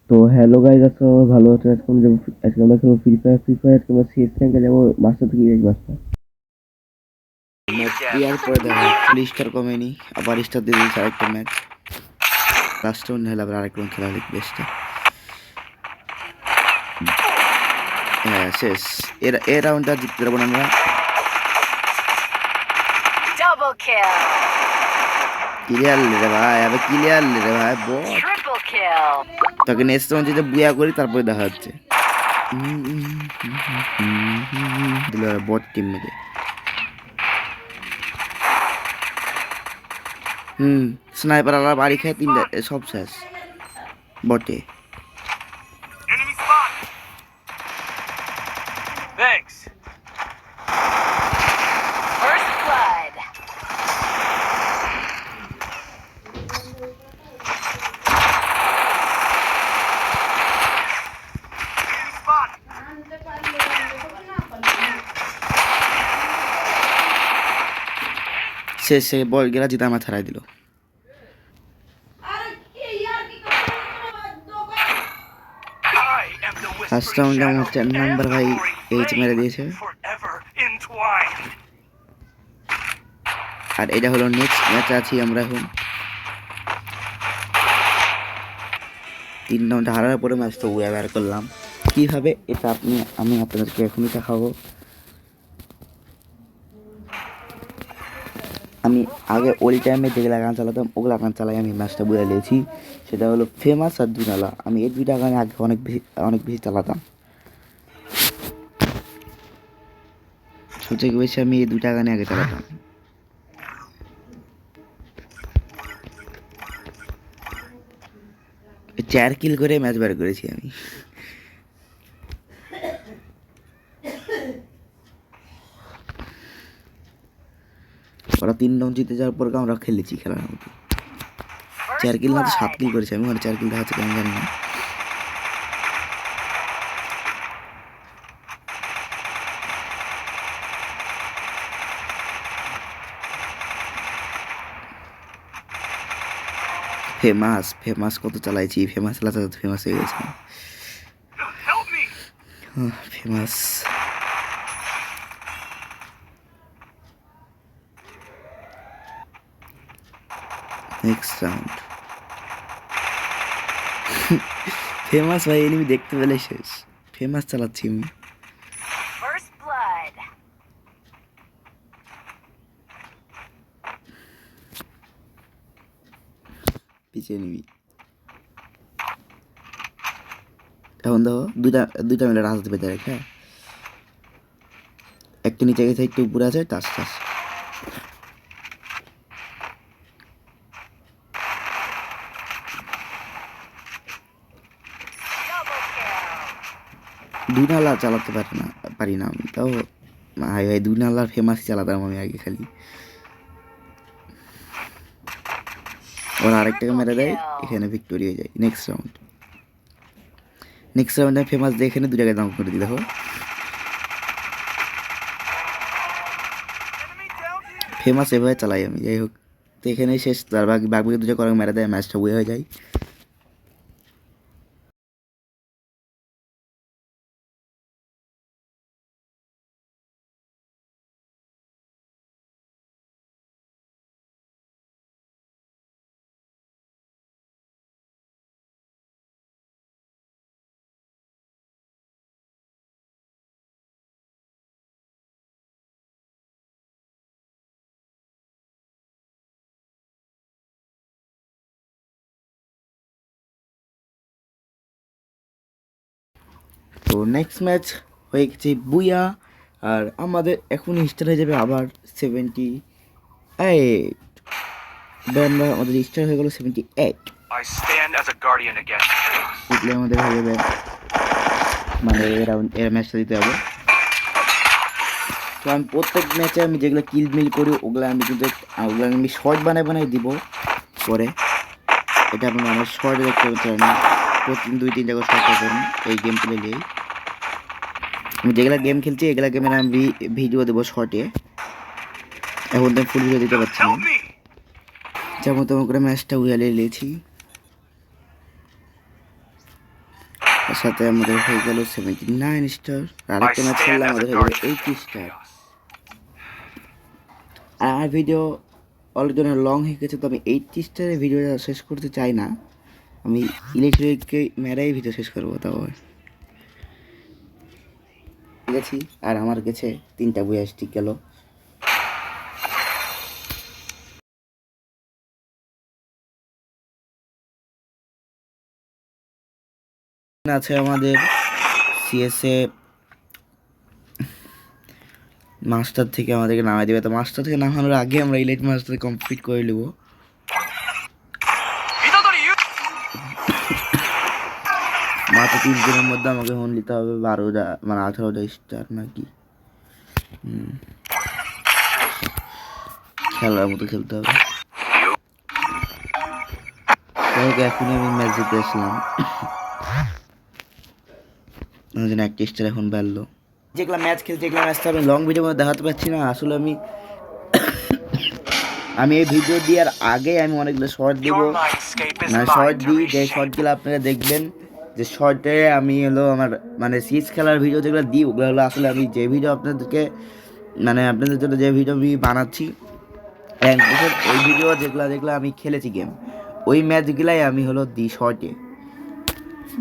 তো hello guys, আজকে আমরা ভালো আছি। আজকে আমরা খেলবো ফ্রি ফায়ার কিংবা সিএস র্যাঙ্কে যাবো মাস্টার থেকে মাস্টার। ম্যাচ দেওয়ার পরে দেখা ফুল স্টার কমেনি, আবার স্টার দিয়ে দিয়েছে আরেকটা ম্যাচ। লাস্ট রাউন্ড হলে আবার আরেক রাউন্ড খেলা হলে বেস্টটা। হ্যাঁ শেষ, এর রাউন্ডটা জিততে পারবো না আমরা। ক্লিয়ার রে ভাই, আবার ক্লিয়ার রে ভাই বট। তোকে নেক্সট রাউন্ড যদি বুয়া করি তারপরে দেখা হচ্ছে। দিল বট টিম মেরে। স্নাইপার আলা বাড়ি খেয়ে তিনটা সব শেষ বটে। শেষে বল গেলা জিতা আমার হারাই দিল। ফার্স্ট রাউন্ডে আমার 4 নাম্বার ভাই এইচ মেরে দিয়েছে। আর এটা হলো নেক্সট ম্যাচ আছি আমরা এখন। 3 রাউন্ড হারার পরে ম্যাচটা ওয়ার করলাম কিভাবে, এটা আমি আপনাদেরকে এখনই দেখাবো। আমি আগে ওই টাইমে যেগুলা গান চালাতাম ওগুলা গান চালাই আমি ম্যাচটা বুঝে নিয়েছি। সেটা হলো ফেমাস আর দুনালা। আমি এই দুইটা গানে আগে অনেক বেশি চালাতাম। সবথেকে বেশি আমি এই দুইটা গানে আগে চালাতাম। চার কিল করে ম্যাচ বার করেছি আমি। ওরা 3 রাউন্ড জিতে যাওয়ার পর আমরা খেলেছি খেলার মধ্যে। 4 কিল না তো 7 কিল করেছি আমি। 4 কিল দেখাচ্ছে কেন জানি না। ফেমাস কত চালাইছি, ফেমাস চালাতে ফেমাস হয়ে গেছে। Famous next round. ফেমাস ভাই এনিমি দেখতে পেলে শেষ। ফেমাস চালাচ্ছি আমি। পিছিয়ে নিবি এখন দেখো দুইটা মিলে রাজতে পেতে রেখে। একটা নিচে গেছে, একটু উপরে আছে। টাস টাস দুই নালা চালাতে পারি না আমি। তাও ভাই ভাই দুই নালার ফেমাস চালাতাম আমি আগে খালি। ওরা আরেকটাকে মেরে দেয়, এখানে ভিক্টোরি হয়ে যায়। নেক্সট রাউন্ডে ফেমাস দিয়ে এখানে 2 জায়গায় দাম করে দিই। দেখো ফেমাস এভাবে চালাই আমি। যাই হোক, তো এখানেই শেষ। তার বাকি 2 জায়গা করে মেরে দেয়, ম্যাচটা উয়ে হয়ে যায়। তো নেক্সট ম্যাচ হয়ে গেছে বুয়া। আর আমাদের এখন স্টার হয়ে যাবে আবার 78। আমরা আমাদের স্টার হয়ে গেল 78। জিতলে আমাদের হয়ে যাবে, মানে এর ম্যাচটা দিতে হবে। তো আমি প্রত্যেক ম্যাচে আমি যেগুলো কিল মিল করি ওগুলো আমি শর্ট বানাই দিব পরে। এটা আপনার আমার শর্ট দেখতে পাচ্ছেন, প্রতিদিন 2-3 জায়গায় শর্ট করবেন এই গেম খেলেই। আমি যেগুলা গেম খেলছি এগুলা গেমের আমি ভিডিও দেবো শর্টে। এখন তো ফুল ভিডিও দিতে পারছি না। যেমন তেমন করে ম্যাচটা উইয়ালে নিয়েছি। সাথে আমাদের হয়ে গেল 79 স্টার। আরেকটা ম্যাচ খেললে আমাদের হয়ে গেল 80 স্টার। আর ভিডিও অলরেডি অনেক লং হয়ে গেছে, তো আমি 80 স্টারের ভিডিওটা শেষ করতে চাই না। আমি ইলেকট্রিককে মেরাই ভিডিও শেষ করবো। তাও গেছি আর আমার কাছে 3টা বই স্টিক গেল। আছে আমাদের সিএসএ মাস্টার থেকে আমাদেরকে নামাই দেবে, তো মাস্টার থেকে নামানোর আগে আমরা ইলাইট মাস্টার কমপ্লিট করে নেব। মাত্র 3 দিনের মধ্যে আমাকে ফোন নিতে হবে 12টা মানে 18টা স্টার নাকি খেলার মতো খেলতে হবে। এখনই আমি ম্যাচ জিতে আসলাম, একটা স্টার এখন বাড়লো। যেগুলো ম্যাচ খেলছি যেগুলো ম্যাচটা আমি লং ভিডিওর মধ্যে দেখাতে পারছি না। আসলে আমি এই ভিডিও দেওয়ার আগে আমি অনেকগুলো শর্ট দিব, মানে শর্ট দিই, যে শর্টগুলো আপনারা দেখবেন। যে শর্টে আমি হলো আমার মানে সিজ খেলার ভিডিও যেগুলো দিই ওগুলো হলো আসলে আমি যে ভিডিও আপনাদেরকে মানে আপনাদের জন্য যে ভিডিও আমি বানাচ্ছি ওই ভিডিও যেগুলো আমি খেলেছি গেম, ওই ম্যাচগুলাই আমি হলো দিই শর্টে,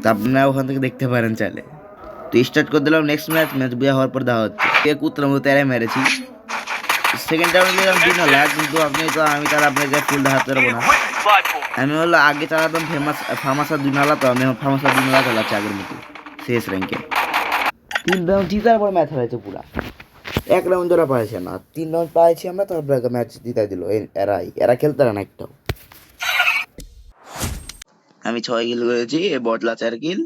তা আপনারা ওখান থেকে দেখতে পারেন চাইলে। তো স্টার্ট করে দিলাম নেক্সট ম্যাচ বিয়ে হওয়ার পর দেওয়া হচ্ছে। কুত্রার মতো তেরাই মেরেছি। সেকেন্ড টাইমে দিলাম 2 নালা, কিন্তু আমি তার আপনাকে ফুল দেখাতে পারবো না। আমি হলো আগে চালাতাম ফার্মাসা 2 নালা, তো আমি ফার্মাসা 2 নালা চালাচ্ছি আগের মতো শেষ র্যাঙ্কে। 3 রাউন্ড জিতার পর ম্যাচ হয়েছে পুরা, 1 রাউন্ড ওরা পাইছে না, 3 রাউন্ড পাইছি আমরা, তারপরে ম্যাচ জিতাই দিল। এরা খেলতে না একটাও। আমি 6 কিল করেছি, এ বটলা 4 কিল।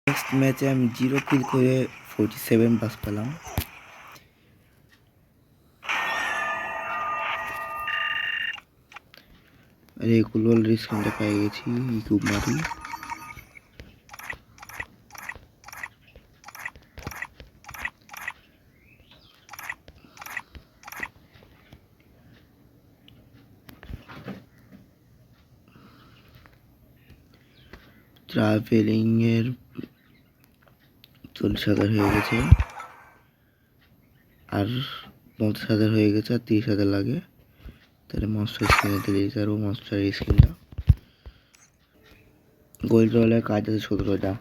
নেক্সট ম্যাচে আমি 0 কিল করে 47 পাস পেলাম। আরে এগুলো রিস্কটা পেয়ে গেছি, ইকুব মারি। ট্রাভেলিং এর 40,000 হয়ে গেছে, আর 50,000 হয়ে গেছে, আর 30,000 লাগে। তাহলে মনস্টার স্কিনে দিলে যাবো, মনস্টার স্কিনটা গোল্ড রোলের কাজ আছে 17টা,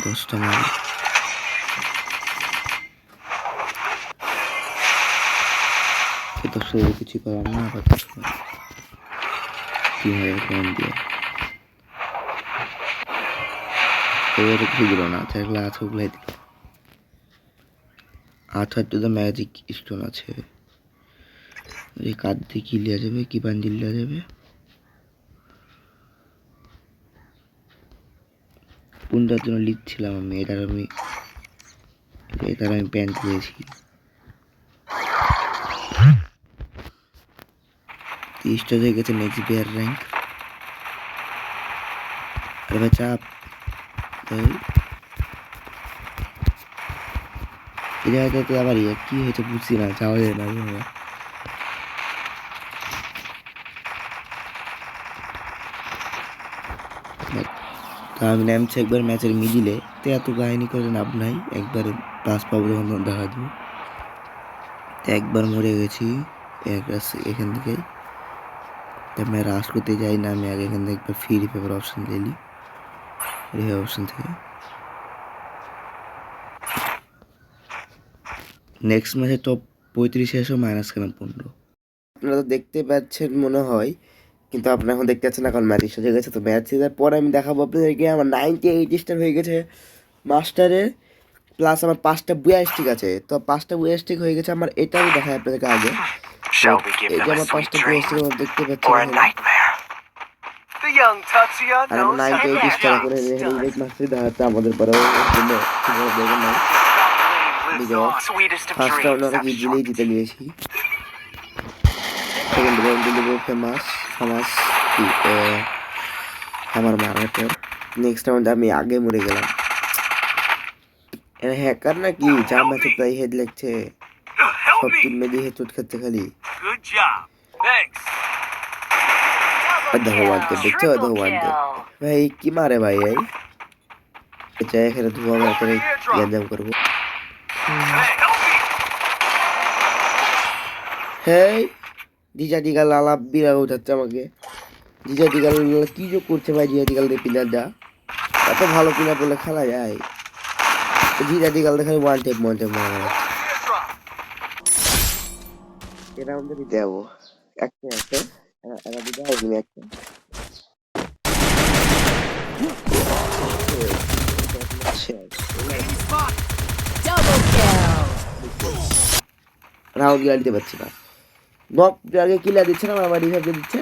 10টা মাল। কিছু করার না, আপাতত 3,000 কয়েন দিয়ে এবার কিছু দিল না, যেগুলো আছে ওগুলাই দিল। 8 ম্যাজিক স্টোন আছে, এই কার্ড দিয়ে কি লিয়া যাবে, কি বান্ডিল লিয়া যাবে। কোনটার জন্য লিখছিলাম আমি, এটার আমি প্যান্ট দিয়েছি। 30টা হয়ে গেছে নেক্সট বিয়ার র্যাঙ্ক। আরে ভাই চাপ, এই জায়গাটাতে আবার কি হয়েছে বুঝছি না, যাওয়া যায় না। তা আমি নামছি একবার ম্যাচের মিডিলে, তো এত কাহিনী করে লাভ নাই, একবারে পাস পাবো যখন দেখা দেবো। একবার মরে গেছি এখান থেকে, আমি রাশ করতে যাই না, আমি আগে এখান থেকে একবার ফ্রি পেপার অপশন দিলি, অপশন থেকে। নেক্সট ম্যাচে টপ 35 এসো, মাইনাস কেন 15। আপনারা তো দেখতে পাচ্ছেন মনে হয়, কিন্তু আপনারা এখন দেখতে পাচ্ছেন না কারণ ম্যাচ শেষ হয়ে গেছে। তো ম্যাচ শেষের পরে আমি দেখাবো আপনাদেরকে আমার 98 স্টার হয়ে গেছে মাস্টারে, প্লাস আমার 5টা বুয়া স্টিক আছে। তো 5টা বুয়া স্টিক হয়ে গেছে আমার, এটা আমি দেখাই আপনাদেরকে আগে। তো Shall we give এই যে them a আমার sweet 5টা বুয়া dream স্টিক দেখতে পাচ্ছেন or a এখানে। nightmare? The young Tatsuya আর আমার knows how 98 to স্টার এখন just এখানে done. ইভেন্ট মাস্টারে দেখাচ্ছে আমাদের পরেও জন্য ঠিকভাবে দেখেন নাই। Lives on. Sweetest of first round dreams অনেক have ইজিলি sharp জিতে নিয়েছি। সেকেন্ড রাউন্ডে নেবো ফেমাস কি আমার মারার পর নেক্সট রাউন্ডে আমি আগে মরে গেলাম। এরা হ্যাকার নাকি যা ম্যাচে তাই হেড লাগছে, Help সব me. টিম মেডি হেড চোট খাচ্ছে খালি। Good job. Thanks. দেখো ওয়ান্টেড দেখছো, দেখো ওয়ান্টেড ভাই কি মারে ভাই এই চাই এখানে ধোয়া মারতে গ্যাঞ্জাম করবো। Hey, help me. হেই জিজা টিকাল আলাপ বিরাগ উঠাচ্ছে আমাকে। জিজা টিকাল কি যোগ করছে ভাই, জিজা টিকাল দিয়ে প্লেয়ারটা এত ভালো প্লেয়ার বলে খেলা যায়। জিজা টিকাল দেখে ওয়ান টেপ মারা যাচ্ছে। এরা আমাদের দিতে যাবো একটা একটা এরা দিতে হবে তুমি একটা Double kill. রাউন্ড গিয়ে দিতে পারছি না, নক আগে কিলার দিচ্ছে না, আবার রিভাইভ দিচ্ছে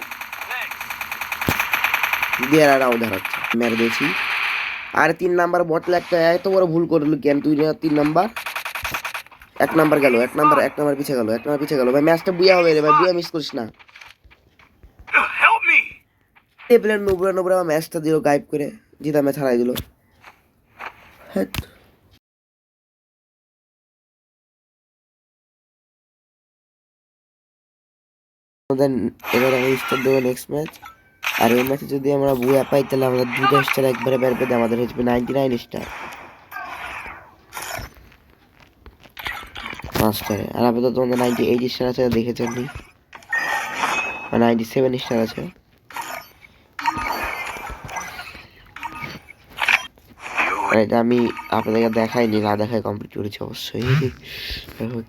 দিয়ে রাউন্ড হারাচ্ছে। মেরে দিয়েছি আর 3 নাম্বার বটল একটা এত বড় ভুল করলো কেন তুই? 3 নাম্বার 1 নাম্বার গেল, 1 নাম্বার পিছে গেল, 1 নাম্বার পিছে গেল ভাই। ম্যাচটা বুয়া হবে রে ভাই, বুয়া মিস করিস না। Help me. এই প্লেয়ার নোবরা আমার ম্যাচটা দিল গায়েব করে, জিতা ম্যাচ হারাই দিল। হ্যাঁ এবার আমি স্টার্ট দেবো নেক্সট ম্যাচ। আর এই ম্যাচে যদি আমরা বুয়া পাই তাহলে আমাদের 2টা স্টার একবারে বের করে আমাদের হচ্ছে 99 স্টার মাস্টারে। আর আপাতত তোমাদের 98 স্টার আছে দেখেছেন নি, 97 স্টার আছে। আর এটা আমি আপনাদেরকে দেখাইনি, না দেখায় কমপ্লিট করেছি অবশ্যই।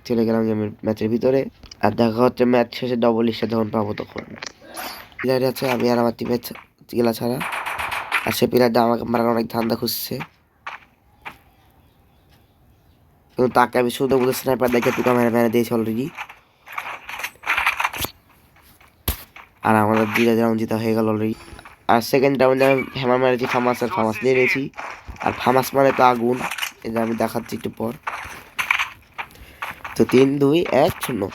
চলে গেলাম গেমের ম্যাচের ভিতরে, আর দেখা হচ্ছে ম্যাচ শেষে ডবল স্টার যখন পাবো তখন। প্লেয়ার আছে আমি আর আমার টিমের গেলা ছাড়া, আর সে প্লেয়ারটা আমাকে মারার অনেক ধান্দা খুঁজছে, কিন্তু তাকে আমি শুধু বলে স্নাইপার দেখে টুকা মেরে দিয়েছি অলরেডি। আর আমাদের 2টা রাউন্ড জিতা হয়ে গেল অলরেডি। আর সেকেন্ড রাউন্ডে আমি হ্যামার মেরেছি ফামাস, আর ফামাস নিয়ে নিয়েছি। আর ফামাস মানে তো আগুন, এটা আমি দেখাচ্ছি একটু পর। তো 3 2 1 0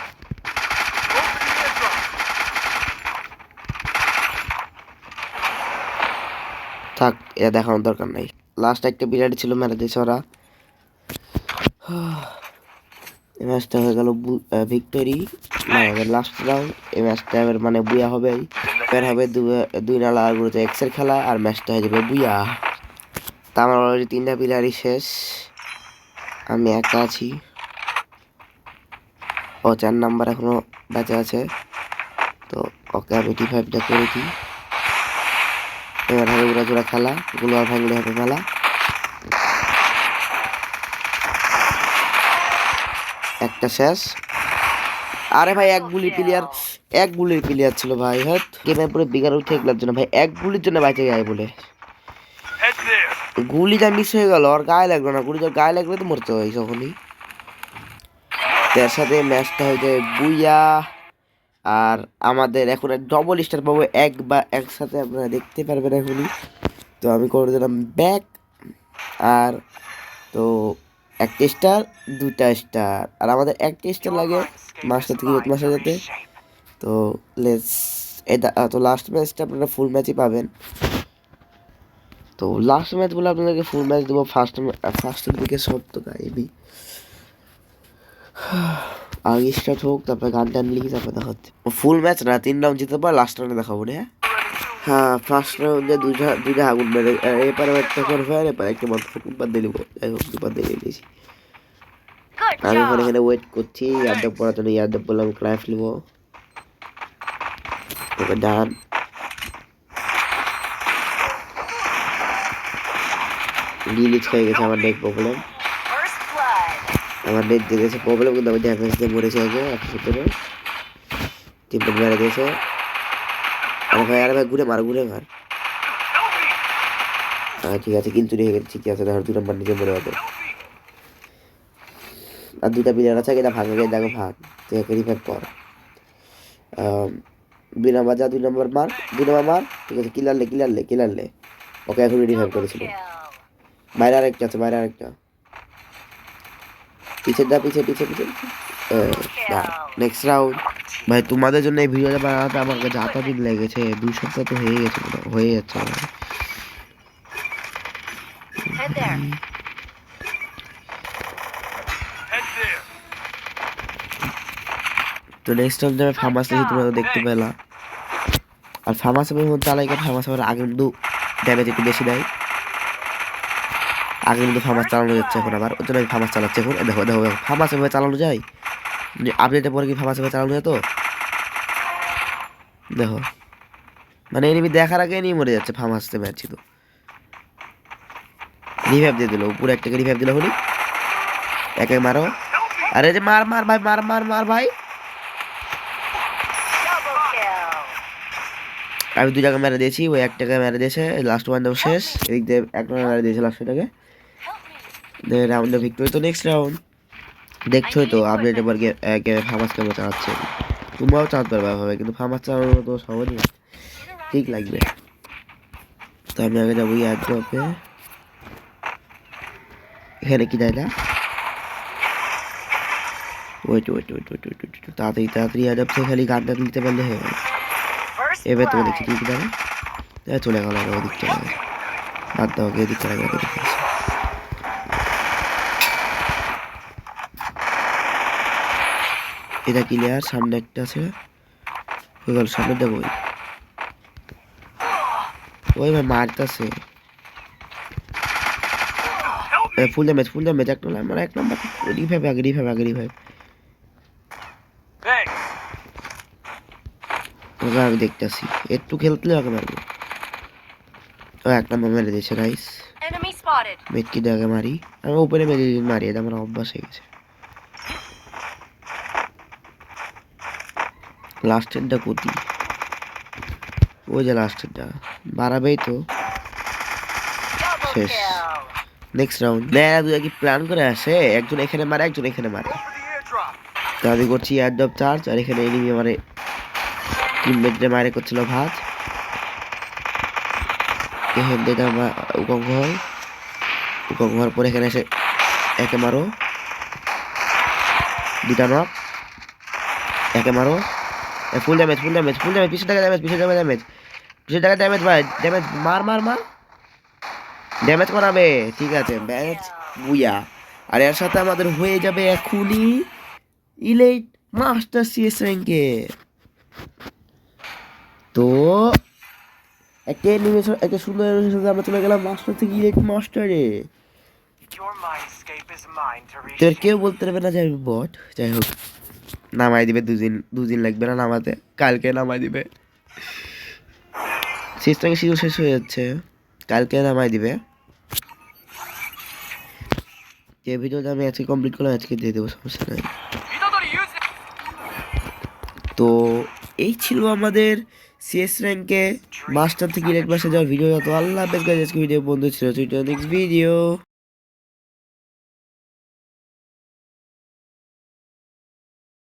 থাক, এটা দেখানোর দরকার নাই। লাস্ট একটা বিরাট ছিল মেরে দিয়েছে ওরা। এই ম্যাচটা হয়ে গেল ভিক্টোরি, লাস্ট রাউন্ড। এই ম্যাচটা এবার মানে বুয়া হবে, এবার হবে 2 নালা গুলোতে এক্সের খেলা, আর ম্যাচটা হয়ে যাবে বুয়া। তা আমার অলরেডি 3টা প্লেয়ারই শেষ, আমি একা আছি। ও 4 নাম্বার এখনো বেঁচে আছে, তো ওকে আমি T5টা করে দিই। এবার হবে উড়াচুরা খেলা, গোলার ভাঙলে হবে মেলা। একটা শেষ। আরে ভাই এক গুলির প্লেয়ার ছিল ভাই। হ্যাঁ গেমের পুরো বিগার উঠে গেলার জন্য ভাই, এক গুলির জন্য বাইচে যায় বলে Head there. গুলিটা মিস হয়ে গেল, আর গায়ে লাগলো না। গুলিটা গায়ে লাগলে তো মরতে হয় তখনই। তার সাথে ম্যাচটা হয়ে যায় বুইয়া। আর আমাদের এখন ডবল স্টার পাবো একসাথে, আপনারা দেখতে পারবেন এখনই। তো আমি করে দিলাম ব্যাক। আর তো 1টা স্টার 2টা স্টার, আর আমাদের 1টা স্টার লাগে মাস্টার থেকে মাস্টার যেতে। তো এটা তো লাস্ট ম্যাচটা আপনারা ফুল ম্যাচই পাবেন। তো লাস্ট ম্যাচ বলে আপনাদেরকে ফুল ম্যাচ দেবো। ফার্স্টের দিকে সব তো গাইবি, আগে স্টার্ট হোক, তারপরে গান টান লিখি, তারপরে দেখা হচ্ছে ফুল ম্যাচ না। 3 রাউন্ড জিতে পর লাস্ট রাউন্ডে দেখাবো না। হ্যাঁ ফার্স্ট রাউন্ডে দুইটা আগুন মেরে এপারে একটা করে ফের, এপারে একটা মত ফুটবার দিয়ে নিবো। যাই হোক 2বার দিয়ে নিয়েছি। আমি এখানে ওয়েট করছি ইয়ারডপ পড়ার জন্য। ইয়ারডপ বললাম ক্রাইফ নিবো, ওকে ডান। ডিলিট হয়ে গেছে আমার নেট প্রবলেম, আমার নেট দিয়ে গেছে প্রবলেম, কিন্তু আমি ড্যামেজ দিয়ে মরেছি আগে 117। টিমটা মেরে দিয়েছে। আরে ভাই ঘুরে মার। Help me! ঠিক আছে, কিল চুরি হয়ে গেছে, ঠিক আছে, ধর 2 নম্বর নিজে মরে হবে। আর 2টা প্লেয়ার আছে, এটা ভাঙে গিয়ে দেখো ভাগ, তুই একে রিভাইভ কর। 2 নম্বর যা, 2 নম্বর মার, ঠিক আছে, কিলারলে ওকে এখন রিভাইভ করেছিল। বাইরে আরেকটা আছে, পিছে নেক্সট রাউন্ড। ভাই তোমাদের জন্য এই ভিডিওটা বানাতে আমার কাছে যত দিন লেগেছে, 2 সপ্তাহ তো হয়ে যাচ্ছে আমার। Head there. Head there. তো নেক্সট টাইম যাবে ফার্মাস থেকে, তোমরা তো দেখতে পেলা। আর ফার্মাস আমি চালাই, ফার্মাস আমার আগে কিন্তু ড্যামেজ একটু বেশি দেয়। আগে কিন্তু ফার্মাস চালানো যাচ্ছে এখন, আবার ওই জন্য আমি ফার্মাস চালাচ্ছি এখন। দেখো ফার্মাস এভাবে চালানো যায়, আপডেটের পরে কি ফার্মাস এভাবে চালানো যেত? দেখো মানে এনিমি দেখার আগে নিয়ে মরে যাচ্ছে। ফার্মাসতে ম্যাচছি তো রিভাইভ দিয়ে দিল, উপরে একটাকে রিভাইভ দিল হলি, একে মারো। আরে যে মার ভাই, মার ভাই। Double kill. আমি 2 জায়গায় মেরে দিয়েছি, ওই একটাকে মেরে দিয়েছে, লাস্ট ওয়ান দাও শেষ। এদিক দিয়ে একটা মেরে দিয়েছে লাস্টটাকে, রাউন্ডে ভিক্টোরি। তো নেক্সট রাউন্ড দেখছোই তো আপডেটের পর ফার্মাস কেমন চালাচ্ছে, তোমরাও চালাতে পারবে ভাবে, কিন্তু ফার্মাস চালানো তো সহজই ঠিক লাগবে। তো আমি আগে যাবো এয়ারড্রপে। এখানে কি দেয় না, ওয়েট তাড়াতাড়ি এয়ারড্রপ থেকে খালি গানটা নিতে পারলে হয়ে গেল। First এবার তুমি দেখছি blood. ঠিক দেবে, চলে গেল ওদিক চলে গেল, বাদ দাও ওকে, এদিক চলে গেল। এটা ক্লিয়ার, সামনে একটা আছে, হয়ে গেল, সামনে দেবো। ওই ভাই মারতেছে, ফুল ড্যামেজ, এক নম্বর রিভাইভ, আগে রিভাইভ। Thanks. ওকে আমি দেখতেছি, একটু খেলতে আগে মারবো। ও 1 নম্বর মেরে দিয়েছে, নাইস। Enemy spotted. মেটকি দিয়ে আগে মারি, আমি উপরে মারি, এটা আমার অভ্যাস হয়ে গেছে। লাস্টেরটা কোটি, ওই যে লাস্টেরটা বাড়াবেই তো। Double শেষ। kill. নেক্সট রাউন্ড দেয়া, দুই কি প্ল্যান করে আসে, একজন এখানে মারে, একজন এখানে মারে। Go for the airdrop. তো আমি করছি এয়ারড্রপ চার্জ, আর এখানে এনিমি আমারে টিমমেটরে মারে করছিল ভাত। এখান থেকে আমার উকঙ্গ হওয়ার পরে এখানে এসে একে মারো, 2টা নক, একে মারো, ফুল ড্যামেজ, পিছনে টাকা ড্যামেজ, ভাই ড্যামেজ, মার ড্যামেজ করাবে, ঠিক আছে, ম্যাচ বুয়া। আর এর সাথে আমাদের হয়ে যাবে এখনই ইলাইট মাস্টার সিএস র্যাঙ্কে। তো একটা অ্যানিমেশন, একটা সুন্দর অ্যানিমেশন, আমরা চলে গেলাম মাস্টার থেকে elite মাস্টারে। Your mind escape is mine to reach. তোর কেউ বলতে পারবে না যে আমি বট। যাই হোক, নামাই দিবে, 2 দিন লাগবে না নামাতে, কালকে নামাই দিবে। সিস্টেম শিডিউল শেষ হয়ে যাচ্ছে, কালকে নামাই দিবে। যে ভিডিওটা আমি আজকে কমপ্লিট করলাম, আজকে দিয়ে দেবো, সমস্যা নাই। তো এই ছিল আমাদের সিএস র্যাঙ্কে মাস্টার থেকে ইলাইট মাস্টার যাওয়ার ভিডিও। তো আল্লাহ হাফেজ গাইস, আজকে ভিডিও বন্ধু ছিল, নেক্সট ভিডিও।